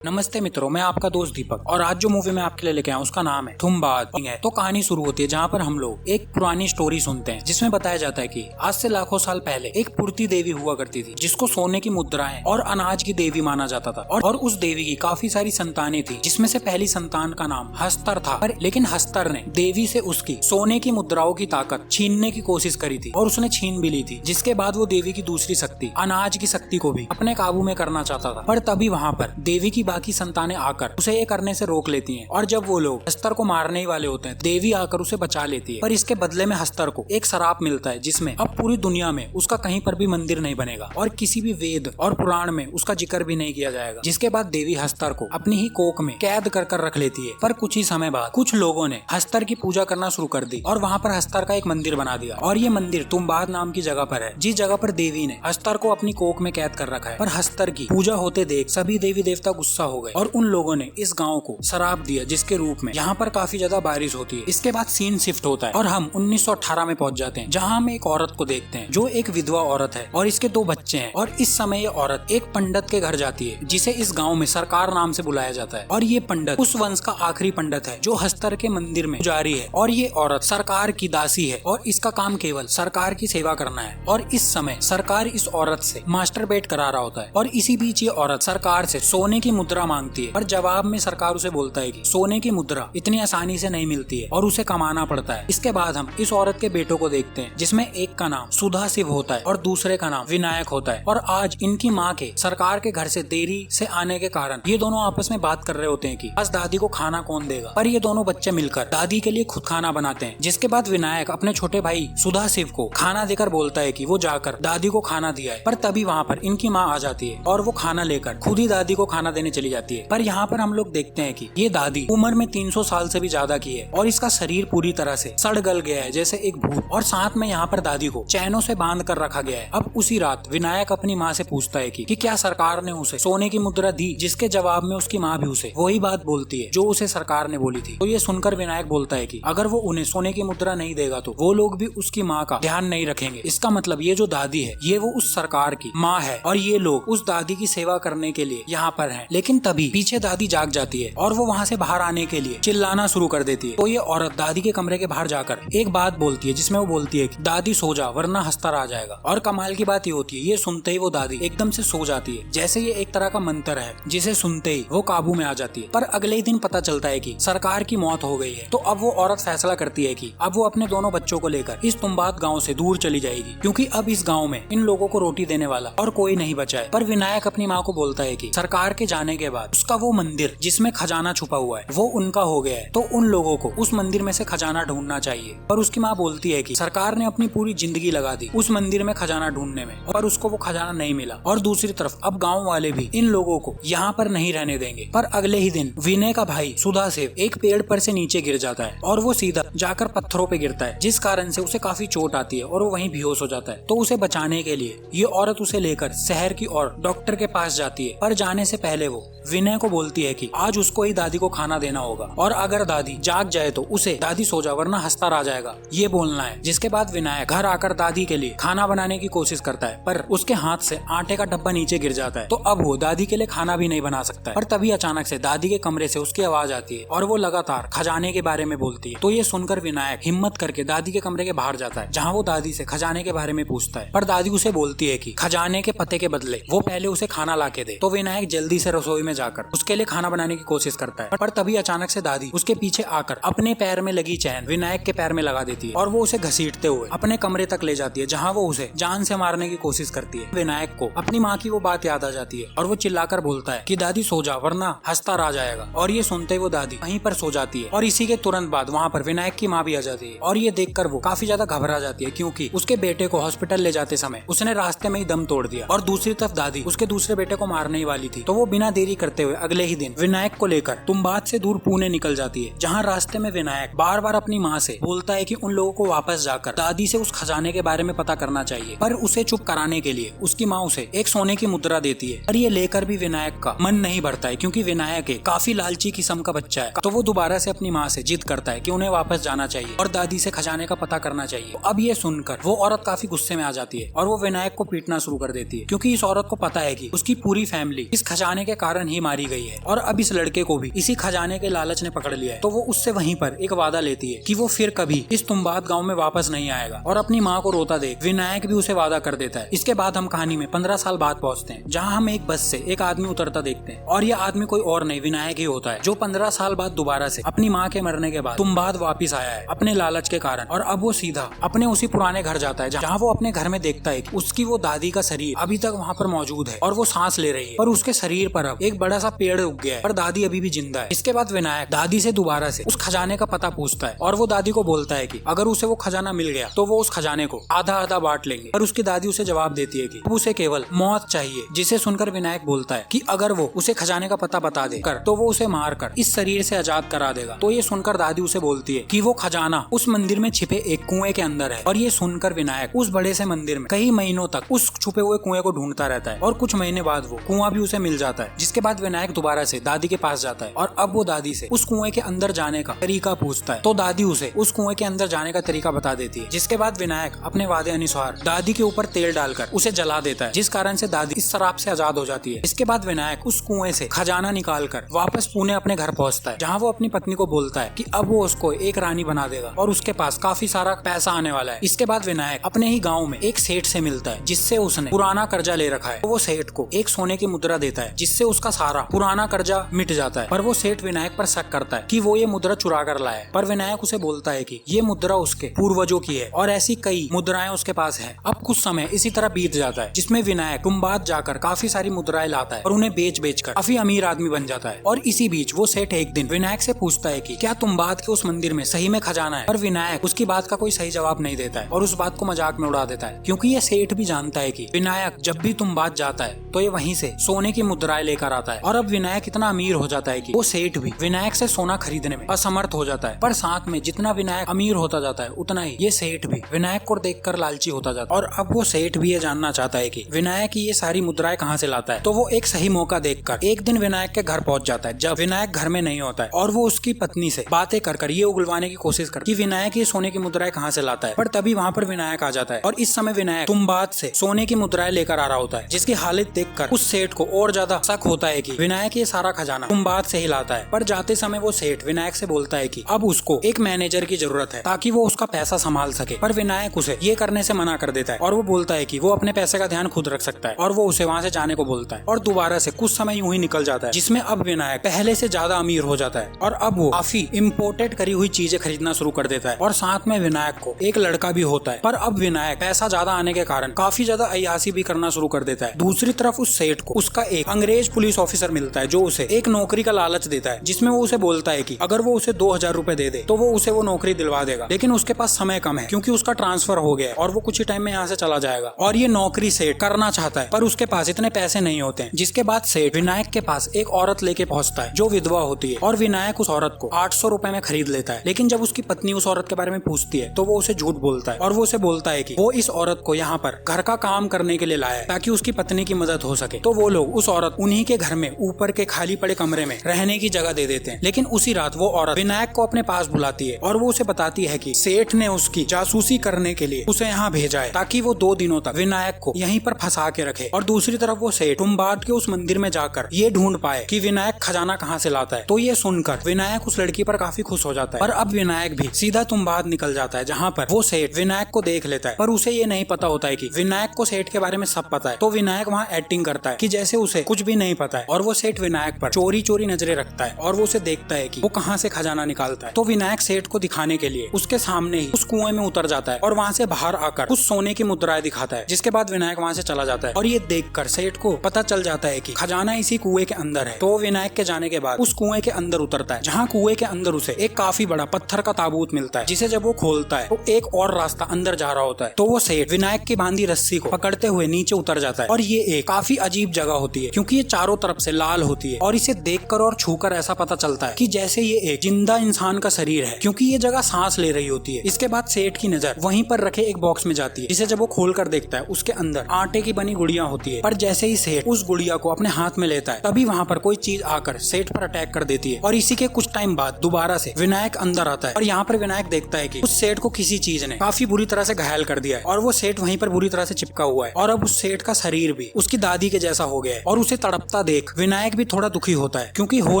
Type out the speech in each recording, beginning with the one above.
नमस्ते मित्रों, मैं आपका दोस्त दीपक और आज जो मूवी मैं आपके लिए लेके आया उसका नाम है थुम्बाद है। तो कहानी शुरू होती है जहाँ पर हम लोग एक पुरानी स्टोरी सुनते हैं जिसमें बताया जाता है कि आज से लाखों साल पहले एक पुरती देवी हुआ करती थी जिसको सोने की मुद्राएं और अनाज की देवी माना जाता था और उस देवी की काफी सारी संतानें थी जिसमें से पहली संतान का नाम हस्तर था। लेकिन हस्तर ने देवी से उसकी सोने की मुद्राओं की ताकत छीनने की कोशिश करी थी और उसने छीन भी ली थी, जिसके बाद वो देवी की दूसरी शक्ति अनाज की शक्ति को भी अपने काबू में करना चाहता था। पर तभी वहाँ पर देवी की बाकी संतानें आकर उसे ये करने से रोक लेती हैं और जब वो लोग हस्तर को मारने ही वाले होते हैं देवी आकर उसे बचा लेती है। पर इसके बदले में हस्तर को एक श्राप मिलता है जिसमें अब पूरी दुनिया में उसका कहीं पर भी मंदिर नहीं बनेगा और किसी भी वेद और पुराण में उसका जिक्र भी नहीं किया जाएगा। जिसके बाद देवी हस्तर को अपनी ही कोख में कैद कर रख लेती है। पर कुछ ही समय बाद कुछ लोगों ने हस्तर की पूजा करना शुरू कर दी और वहाँ पर हस्तर का एक मंदिर बना दिया और ये मंदिर तुम्बाद नाम की जगह पर है, जिस जगह पर देवी ने हस्तर को अपनी कोख में कैद कर रखा है। पर हस्तर की पूजा होते देख सभी देवी देवता गुस्सा हो गए और उन लोगों ने इस गांव को श्राप दिया जिसके रूप में यहाँ पर काफी ज्यादा बारिश होती है। इसके बाद सीन शिफ्ट होता है और हम 1918 में पहुंच जाते हैं जहाँ हम एक औरत को देखते हैं जो एक विधवा औरत है और इसके 2 बच्चे हैं। और इस समय ये औरत एक पंडित के घर जाती है जिसे इस गाँव में सरकार नाम से बुलाया जाता है और ये पंडित उस वंश का आखिरी पंडित है जो हस्तर के मंदिर में जारी है। और ये औरत सरकार की दासी है और इसका काम केवल सरकार की सेवा करना है। और इस समय सरकार इस औरत से मास्टरबेट करा रहा होता है और इसी बीच ये औरत सरकार से सोने की मुद्रा मांगती है। पर जवाब में सरकार उसे बोलता है कि सोने की मुद्रा इतनी आसानी से नहीं मिलती है और उसे कमाना पड़ता है। इसके बाद हम इस औरत के बेटों को देखते हैं जिसमें एक का नाम सुधा शिव होता है और दूसरे का नाम विनायक होता है। और आज इनकी माँ के सरकार के घर से देरी से आने के कारण ये दोनों आपस में बात कर रहे होते हैं कि आज दादी को खाना कौन देगा। पर ये दोनों बच्चे मिलकर दादी के लिए खुद खाना बनाते हैं। जिसके बाद विनायक अपने छोटे भाई सुधा शिव को खाना देकर बोलता है कि वो जाकर दादी को खाना दिया है। पर तभी वहाँ पर इनकी माँ आ जाती है और वो खाना लेकर खुद ही दादी को खाना देने चली जाती है। पर यहाँ पर हम लोग देखते हैं कि ये दादी उम्र में 300 साल से भी ज्यादा की है और इसका शरीर पूरी तरह से सड़ गल गया है जैसे एक भूत। और साथ में यहाँ पर दादी को चैनों से बांध कर रखा गया है। अब उसी रात विनायक अपनी माँ से पूछता है कि क्या सरकार ने उसे सोने की मुद्रा दी, जिसके जवाब में उसकी माँ भी उसे वही बात बोलती है जो उसे सरकार ने बोली थी। तो ये सुनकर विनायक बोलता है कि अगर वो उन्हें सोने की मुद्रा नहीं देगा तो वो लोग भी उसकी माँ का ध्यान नहीं रखेंगे। इसका मतलब ये जो दादी है ये वो उस सरकार की माँ है और ये लोग उस दादी की सेवा करने के लिए यहाँ पर हैं। लेकिन तभी पीछे दादी जाग जाती है और वो वहाँ से बाहर आने के लिए चिल्लाना शुरू कर देती है। तो ये औरत दादी के कमरे के बाहर जाकर एक बात बोलती है जिसमें वो बोलती है कि दादी सो जा वरना हस्तर आ जाएगा। और कमाल की बात ये होती है ये सुनते ही वो दादी एकदम से सो जाती है जैसे ये एक तरह का मंत्र है जिसे सुनते ही वो काबू में आ जाती है। पर अगले ही दिन पता चलता है कि सरकार की मौत हो गई है। तो अब वो औरत फैसला करती है कि अब वो अपने दोनों बच्चों को लेकर इस तुम्बाद गाँव से दूर चली जाएगी क्योंकि अब इस गाँव में इन लोगों को रोटी देने वाला और कोई नहीं बचा है। पर विनायक अपनी माँ को बोलता है कि सरकार के जाने के बाद उसका वो मंदिर जिसमें खजाना छुपा हुआ है वो उनका हो गया है, तो उन लोगों को उस मंदिर में से खजाना ढूंढना चाहिए। पर उसकी माँ बोलती है कि सरकार ने अपनी पूरी जिंदगी लगा दी उस मंदिर में खजाना ढूंढने में और उसको वो खजाना नहीं मिला। और दूसरी तरफ अब गाँव वाले भी इन लोगों को यहाँ पर नहीं रहने देंगे। पर अगले ही दिन विनय का भाई सुधा शिव एक पेड़ पर से नीचे गिर जाता है और वो सीधा जाकर पत्थरों पे गिरता है जिस कारण से उसे काफी चोट आती है और वो वहीं बेहोश हो जाता है। तो उसे बचाने के लिए ये औरत उसे लेकर शहर की ओर डॉक्टर के पास जाती है। पर जाने से पहले वो विनय को बोलती है कि आज उसको ही दादी को खाना देना होगा और अगर दादी जाग जाए तो उसे दादी सो जा वरना हस्तर आ जाएगा ये बोलना है। जिसके बाद विनायक घर आकर दादी के लिए खाना बनाने की कोशिश करता है पर उसके हाथ से आटे का डब्बा नीचे गिर जाता है। तो अब वो दादी के लिए खाना भी नहीं बना सकता है। पर तभी अचानक से दादी के कमरे से उसकी आवाज आती है और वो लगातार खजाने के बारे में बोलती है। तो ये सुनकर विनायक हिम्मत करके दादी के कमरे के बाहर जाता है जहाँ वो दादी से खजाने के बारे में पूछता है। पर दादी उसे बोलती है कि खजाने के पते के बदले वो पहले उसे खाना ला के दे। तो विनायक जल्दी से रसोई में जाकर उसके लिए खाना बनाने की कोशिश करता है। पर तभी अचानक से दादी उसके पीछे आकर अपने पैर में लगी चैन विनायक के पैर में लगा देती है और वो उसे घसीटते हुए अपने कमरे तक ले जाती है जहाँ वो उसे जान से मारने की कोशिश करती है। विनायक को अपनी माँ की वो बात याद आ जाती है और वो चिल्लाकर बोलता है कि दादी सो जा वरना हस्तर आ जाएगा। और ये सुनते ही वो दादी वहीं पर सो जाती है और इसी के तुरंत बाद वहाँ पर विनायक की माँ भी आ जाती है और ये देखकर वो काफी ज्यादा घबरा जाती है क्योंकि उसके बेटे को हॉस्पिटल ले जाते समय उसने रास्ते में ही दम तोड़ दिया। और दूसरी तरफ दादी उसके दूसरे बेटे को मारने ही वाली थी। तो वो बिना देरी करते हुए अगले ही दिन विनायक को लेकर तुम्बाद से दूर पुणे निकल जाती है जहाँ रास्ते में विनायक बार बार अपनी माँ से बोलता है कि उन लोगों को वापस जाकर दादी से उस खजाने के बारे में पता करना चाहिए। पर उसे चुप कराने के लिए उसकी माँ उसे एक सोने की मुद्रा देती है। पर ये लेकर भी विनायक का मन नहीं भरता है क्योंकि विनायक एक काफी लालची किस्म का बच्चा है। तो वो दोबारा से अपनी माँ से जिद करता है कि उन्हें वापस जाना चाहिए और दादी से खजाने का पता करना चाहिए। तो अब ये सुनकर वो औरत काफी गुस्से में आ जाती है और वो विनायक को पीटना शुरू कर देती है क्योंकि इस औरत को पता है कि उसकी पूरी फैमिली इस खजाने के कारण ही मारी गई है और अब इस लड़के को भी इसी खजाने के लालच ने पकड़ लिया है। तो वो उससे वहीं पर एक वादा लेती है कि वो फिर कभी इस तुम्बाद गांव में वापस नहीं आएगा और अपनी माँ को रोता देख विनायक भी उसे वादा कर देता है। इसके बाद हम कहानी में 15 साल बाद पहुंचते हैं, जहाँ हम एक बस से एक आदमी उतरता देखते हैं और यह आदमी कोई और नहीं विनायक ही होता है, जो 15 साल बाद दोबारा से अपनी माँ के मरने के बाद तुम्बाद वापिस आया है अपने लालच के कारण। और अब वो सीधा अपने उसी पुराने घर जाता है, जहाँ वो अपने घर में देखता है कि उसकी वो दादी का शरीर अभी तक वहाँ पर मौजूद है और वो सांस ले रही है, पर उसके शरीर पर अब एक बड़ा सा पेड़ उग गया है, पर दादी अभी भी जिंदा है। इसके बाद विनायक दादी से दोबारा से उस खजाने का पता पूछता है और वो दादी को बोलता है कि अगर उसे वो खजाना मिल गया तो वो उस खजाने को आधा आधा बांट लेंगे। पर उसकी दादी उसे जवाब देती है कि उसे केवल मौत चाहिए, जिसे सुनकर विनायक बोलता है कि अगर वो उसे खजाने का पता बता दे कर तो वो उसे मार कर इस शरीर से आजाद करा देगा। तो ये सुनकर दादी उसे बोलती है कि वो खजाना उस मंदिर में छिपे एक कुएं के अंदर है। और ये सुनकर विनायक उस बड़े से मंदिर में कई महीनों तक उस छुपे हुए कुएं को ढूंढता रहता है और कुछ महीने बाद वो कुआं भी उसे मिल जाता है। जिसके बाद विनायक दोबारा से दादी के पास जाता है और अब वो दादी से उस कुएं के अंदर जाने का तरीका पूछता है। तो दादी उसे उस कुएं के अंदर जाने का तरीका बता देती है। जिसके बाद विनायक अपने वादे अनुसार दादी के ऊपर तेल डालकर उसे जला देता है, जिस कारण से दादी इस शराब से आजाद हो जाती है। इसके बाद विनायक उस कुएं से खजाना निकालकर वापस पुणे अपने घर पहुंचता है, जहां वो अपनी पत्नी को बोलता है कि अब वो उसको एक रानी बना देगा और उसके पास काफी सारा पैसा आने वाला है। इसके बाद विनायक अपने ही गाँव में एक सेठ से मिलता है, जिससे उसने पुराना कर्जा ले रखा है। तो वो सेठ को एक सोने की मुद्रा देता है, जिससे उसका सारा पुराना कर्जा मिट जाता है। पर वो सेठ विनायक पर शक करता है कि वो ये मुद्रा चुरा कर लाया है। पर विनायक उसे बोलता है कि ये मुद्रा उसके पूर्वजों की है और ऐसी कई मुद्राएं उसके पास है। अब कुछ समय इसी तरह बीत जाता है, जिसमें विनायक तुम्बाद जाकर काफी सारी मुद्राएं लाता है और उन्हें बेच बेच कर काफी अमीर आदमी बन जाता है। और इसी बीच वो सेठ एक दिन विनायक से पूछता है कि क्या तुम्बाद के उस मंदिर में सही में खजाना है। पर विनायक उसकी बात का कोई सही जवाब नहीं देता है और उस बात को मजाक में उड़ा देता है, क्योंकि ये सेठ भी जानता है कि विनायक जब भी तुम्बाद जाता है तो ये वहीं से सोने की मुद्राएं लेकर आता है। और अब विनायक इतना अमीर हो जाता है कि वो सेठ भी विनायक से सोना खरीदने में असमर्थ हो जाता है। पर साथ में जितना विनायक अमीर होता जाता है उतना ही ये सेठ भी विनायक को देखकर लालची होता जाता है। और अब वो सेठ भी ये जानना चाहता है कि विनायक ये सारी मुद्राएं कहाँ से लाता है। तो वो एक सही मौका देखकर एक दिन विनायक के घर पहुंच जाता है, जब विनायक घर में नहीं होता है, और वो उसकी पत्नी से बातें कर ये उगलवाने की कोशिश करता है कि विनायक ये सोने की मुद्राएं कहाँ से लाता है। पर तभी वहाँ पर विनायक आ जाता है और इस समय विनायक तुम्बाद से सोने की मुद्राएं लेकर आ रहा होता है, जिसकी हालत देखकर उस सेठ को और ज्यादा शक होता है कि विनायक ये सारा खजाना तुम्बाद से ही लाता है। पर जाते समय वो सेठ विनायक से बोलता है कि अब उसको एक मैनेजर की जरूरत है ताकि वो उसका पैसा संभाल सके। पर विनायक उसे ये करने से मना कर देता है और वो बोलता है कि वो अपने पैसे का ध्यान खुद रख सकता है और वो उसे वहाँ से जाने को बोलता है। और दोबारा से कुछ समय यूं ही निकल जाता है, जिसमें अब विनायक पहले से ज्यादा अमीर हो जाता है और अब वो काफी इम्पोर्टेड करी हुई चीजें खरीदना शुरू कर देता है। और साथ में विनायक को एक लड़का भी होता है। पर अब विनायक पैसा ज्यादा आने के कारण काफी ज्यादा अय्याशी भी करना शुरू कर देता है। दूसरी तरफ उस सेठ को उसका एक अंग्रेज पुलिस ऑफिसर मिलता है, जो उसे एक नौकरी का लालच देता है, जिसमें वो उसे बोलता है कि अगर वो उसे 2000 रुपए दे दे तो वो उसे वो नौकरी दिलवा देगा। लेकिन उसके पास समय कम है, क्योंकि उसका ट्रांसफर हो गया है और वो कुछ ही टाइम में यहाँ से चला जाएगा। और ये नौकरी सेठ करना चाहता है, पर उसके पास इतने पैसे नहीं होते हैं। जिसके बाद सेठ विनायक के पास एक औरत लेके पहुंचता है, जो विधवा होती है, और विनायक उस औरत को 800 रुपए में खरीद लेता है। लेकिन जब उसकी पत्नी उस औरत के बारे में पूछती है तो वो उसे झूठ बोलता है और वो उसे बोलता है कि वो इस औरत को यहाँ पर घर का काम करने के लिए लाया है ताकि उसकी पत्नी की मदद हो सके। तो वो लोग उस औरत उन्हीं के घर में ऊपर के खाली पड़े कमरे में रहने की जगह दे देते हैं। लेकिन उसी रात वो औरत विनायक को अपने पास बुलाती है और वो उसे बताती है कि सेठ ने उसकी जासूसी करने के लिए उसे यहाँ भेजा है ताकि वो 2 दिनों तक विनायक को यहीं पर फंसा के रखे। और दूसरी तरफ वो सेठ तुम्बाद के उस मंदिर में जाकर ये ढूंढ पाए कि विनायक खजाना कहाँ से लाता है। तो ये सुनकर विनायक उस लड़की पर काफी खुश हो जाता है। पर अब विनायक भी सीधा तुम्बाद निकल जाता है, जहाँ पर वो सेठ विनायक को देख लेता है। पर उसे ये नहीं पता होता है कि विनायक को सेठ के बारे में सब पता है। तो विनायक वहाँ एक्टिंग करता है कि जैसे उसे कुछ भी नहीं पता है और वो सेठ विनायक पर चोरी चोरी नजरें रखता है और वो उसे देखता है कि वो कहाँ से खजाना निकालता है। तो विनायक सेठ को दिखाने के लिए उसके सामने ही उस कुएं में उतर जाता है और वहाँ से बाहर आकर कुछ सोने की मुद्राएं दिखाता है। जिसके बाद विनायक वहाँ से चला जाता है और ये देखकर सेठ को पता चल जाता है कि खजाना इसी कुएं के अंदर है। तो विनायक के जाने के बाद उस कुएं के अंदर उतरता है, जहाँ कुएं के अंदर उसे एक काफी बड़ा पत्थर का ताबूत मिलता है, जिसे जब वो खोलता है तो एक और रास्ता अंदर जा रहा होता है। तो वो सेठ विनायक की बांधी रस्सी को पकड़ते हुए नीचे उतर जाता है और ये एक काफी अजीब जगह होती है, क्योंकि ये चारों तरफ से लाल होती है और इसे देखकर और छूकर ऐसा पता चलता है कि जैसे ये एक जिंदा इंसान का शरीर है, क्योंकि ये जगह सांस ले रही होती है। इसके बाद सेठ की नजर वहीं पर रखे एक बॉक्स में जाती है, जिसे जब वो खोल कर देखता है उसके अंदर आटे की बनी गुड़िया होती है। पर जैसे ही सेठ उस गुड़िया को अपने हाथ में लेता है, तभी वहाँ पर कोई चीज आकर सेठ पर अटैक कर देती है। और इसी के कुछ टाइम बाद दोबारा से विनायक अंदर आता है और यहाँ पर विनायक देखता है कि उस सेठ को किसी चीज ने काफी बुरी तरह से घायल कर दिया है और वो सेठ वहीं पर बुरी तरह से चिपका हुआ है। और अब उस सेठ का शरीर भी उसकी दादी के जैसा हो गया है और उसे तड़पता होता देख विनायक भी थोड़ा दुखी होता है, क्योंकि हो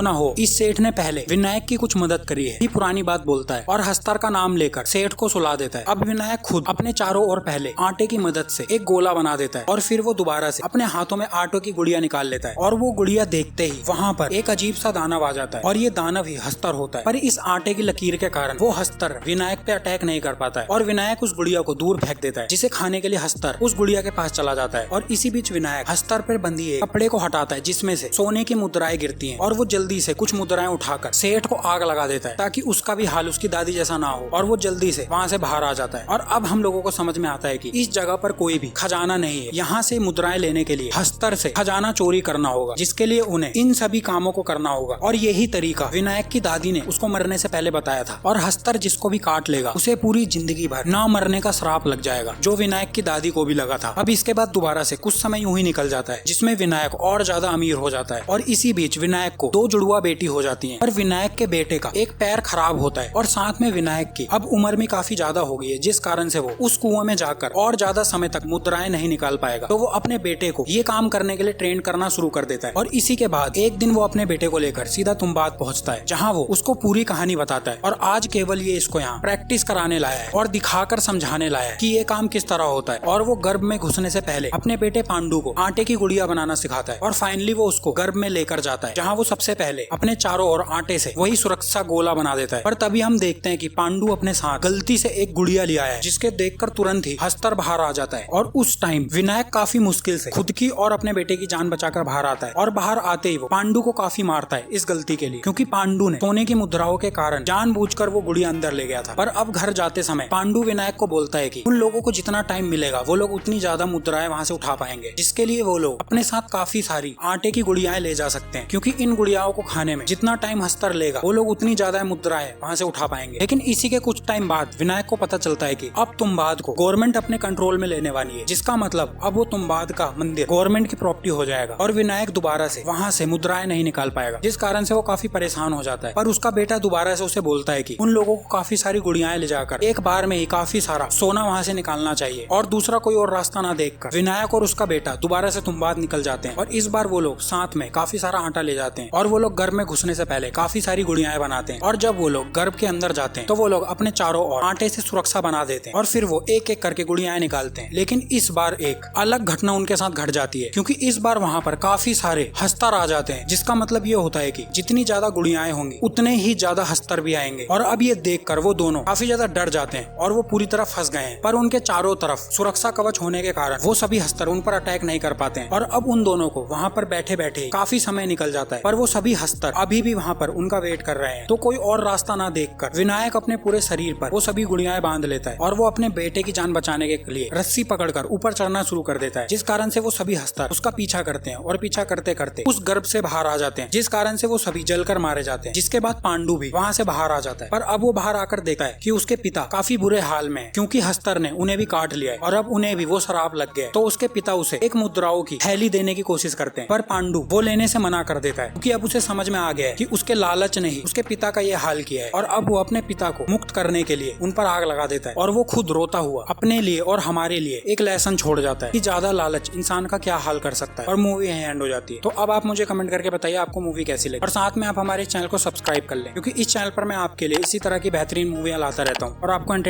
ना हो इस सेठ ने पहले विनायक की कुछ मदद करी है। ये पुरानी बात बोलता है और हस्तर का नाम लेकर सेठ को सुला देता है। अब विनायक खुद अपने चारों ओर पहले आटे की मदद से एक गोला बना देता है और फिर वो दोबारा से अपने हाथों में आटे की गुड़िया निकाल लेता है और वो गुड़िया देखते ही वहाँ पर एक अजीब सा दानव आ जाता है और ये दानव ही हस्तर होता है। पर इस आटे की लकीर के कारण वो हस्तर विनायक पे अटैक नहीं कर पाता है और विनायक उस गुड़िया को दूर फेंक देता है, जिसे खाने के लिए हस्तर उस गुड़िया के पास चला जाता है। और इसी बीच विनायक हस्तर पर बंधी एक कपड़े को हटाता है जिसमें से सोने की मुद्राएं गिरती हैं और वो जल्दी से कुछ मुद्राएं उठाकर सेठ को आग लगा देता है ताकि उसका भी हाल उसकी दादी जैसा ना हो और वो जल्दी से वहाँ से बाहर आ जाता है। और अब हम लोगों को समझ में आता है कि इस जगह पर कोई भी खजाना नहीं है। यहाँ से मुद्राएं लेने के लिए हस्तर से खजाना चोरी करना होगा, जिसके लिए उन्हें इन सभी कामों को करना होगा। और यही तरीका विनायक की दादी ने उसको मरने से पहले बताया था। और हस्तर जिसको भी काट लेगा उसे पूरी जिंदगी भर ना मरने का श्राप लग जाएगा, जो विनायक की दादी को भी लगा था। अब इसके बाद दोबारा से कुछ समय यूं ही निकल जाता है, जिसमें विनायक और ज्यादा अमीर हो जाता है। और इसी बीच विनायक को 2 जुड़वा बेटी हो जाती हैं। पर विनायक के बेटे का एक पैर खराब होता है और साथ में विनायक की अब उम्र भी काफी ज्यादा हो गई है, जिस कारण से वो उस कुएं में जाकर और ज्यादा समय तक मुद्राएं नहीं निकाल पाएगा। तो वो अपने बेटे को ये काम करने के लिए ट्रेन करना शुरू कर देता है। और इसी के बाद एक दिन वो अपने बेटे को लेकर सीधा तुम्बाद पहुंचता है, जहाँ वो उसको पूरी कहानी बताता है। और आज केवल ये इसको यहाँ प्रैक्टिस कराने लाया है और दिखाकर समझाने लाया है कि ये काम किस तरह होता है। और वो गर्भ में घुसने से पहले अपने बेटे पांडु को आटे की गुड़िया बनाना सिखाता है और फाइनली वो उसको गर्भ में लेकर जाता है, जहाँ वो सबसे पहले अपने चारों ओर आटे से वही सुरक्षा गोला बना देता है। पर तभी हम देखते हैं कि पांडु अपने साथ गलती से एक गुड़िया ले आया है, जिसके देखकर तुरंत ही हस्तर बाहर आ जाता है। और उस टाइम विनायक काफी मुश्किल से खुद की और अपने बेटे की जान बचाकर बाहर आता है। और बाहर आते ही वो पांडु को काफी मारता है इस गलती के लिए, क्योंकि पांडु ने सोने की मुद्राओं के कारण जानबूझकर वो गुड़िया अंदर ले गया था। पर अब घर जाते समय पांडु विनायक को बोलता है कि उन लोगों को जितना टाइम मिलेगा वो लोग उतनी ज्यादा मुद्राएं वहाँ से उठा पाएंगे, जिसके लिए वो लोग अपने साथ काफी सारी आटे की गुड़ियाएं ले जा सकते हैं, क्योंकि इन गुड़ियाओं को खाने में जितना टाइम हस्तर लेगा वो लोग उतनी ज्यादा मुद्राएं वहाँ से उठा पाएंगे। लेकिन इसी के कुछ टाइम बाद विनायक को पता चलता है कि अब तुम्बाद को गवर्नमेंट अपने कंट्रोल में लेने वाली है, जिसका मतलब अब वो तुम्बाद का मंदिर गवर्नमेंट की प्रॉपर्टी हो जाएगा और विनायक दोबारा से वहाँ से मुद्राएं नहीं निकाल पाएगा, जिस कारण से वो काफी परेशान हो जाता है। पर उसका बेटा दोबारा से उसे बोलता है कि उन लोगों को काफी सारी गुड़ियाएं ले जाकर एक बार में ही काफी सारा सोना वहाँ से निकालना चाहिए और दूसरा कोई और रास्ता ना देखकर विनायक और उसका बेटा दोबारा से तुम्बाद निकल जाते हैं। और इस बार वो लोग साथ में काफी सारा आटा ले जाते हैं और वो लोग गर्भ में घुसने से पहले काफी सारी गुड़ियाएं बनाते हैं। और जब वो लोग गर्भ के अंदर जाते हैं तो वो लोग अपने चारों ओर आटे से सुरक्षा बना देते हैं और फिर वो एक एक करके गुड़ियाएं निकालते हैं। लेकिन इस बार एक अलग घटना उनके साथ घट जाती है, क्योंकि इस बार वहाँ पर काफी सारे हस्तर आ जाते हैं, जिसका मतलब ये होता है कि जितनी ज्यादा गुड़ियाएं होंगी उतने ही ज्यादा हस्तर भी आएंगे। और अब ये देखकर वो दोनों काफी ज्यादा डर जाते हैं और वो पूरी तरह फंस गए हैं। पर उनके चारों तरफ सुरक्षा कवच होने के कारण वो सभी हस्तर उन पर अटैक नहीं कर पाते हैं। और अब उन दोनों को वहाँ पर बैठे बैठे काफी समय निकल जाता है, पर वो सभी हस्तर अभी भी वहाँ पर उनका वेट कर रहे हैं। तो कोई और रास्ता ना देखकर विनायक अपने पूरे शरीर पर वो सभी गुड़ियाएं बांध लेता है और वो अपने बेटे की जान बचाने के लिए रस्सी पकड़कर ऊपर चढ़ना शुरू कर देता है, जिस कारण से वो सभी हस्तर उसका पीछा करते हैं और पीछा करते करते उस गर्भ से बाहर आ जाते हैं, जिस कारण से वो सभी जलकर मारे जाते हैं। जिसके बाद पांडु भी वहाँ से बाहर आ जाता है। पर अब वो बाहर आकर देखता है कि उसके पिता काफी बुरे हाल में है, क्योंकि हस्तर ने उन्हें भी काट लिया है और अब उन्हें भी वो शराब लग गया। तो उसके पिता उसे एक मुद्राओं की थैली देने की कोशिश करते हैं, पर पांडु वो लेने से मना कर देता है, क्योंकि अब उसे समझ में आ गया है कि उसके लालच ने ही उसके पिता का ये हाल किया है। और अब वो अपने पिता को मुक्त करने के लिए उन पर आग लगा देता है और वो खुद रोता हुआ अपने लिए और हमारे लिए एक लेसन छोड़ जाता है कि ज्यादा लालच इंसान का क्या हाल कर सकता है। और मूवी यहीं एंड हो जाती है। तो अब आप मुझे कमेंट करके बताइए आपको मूवी कैसी लगी, और साथ में आप हमारे चैनल को सब्सक्राइब कर लें, क्योंकि इस चैनल पर मैं आपके लिए इसी तरह की बेहतरीन मूवियां लाता रहता हूँ और आपको एंटरटेन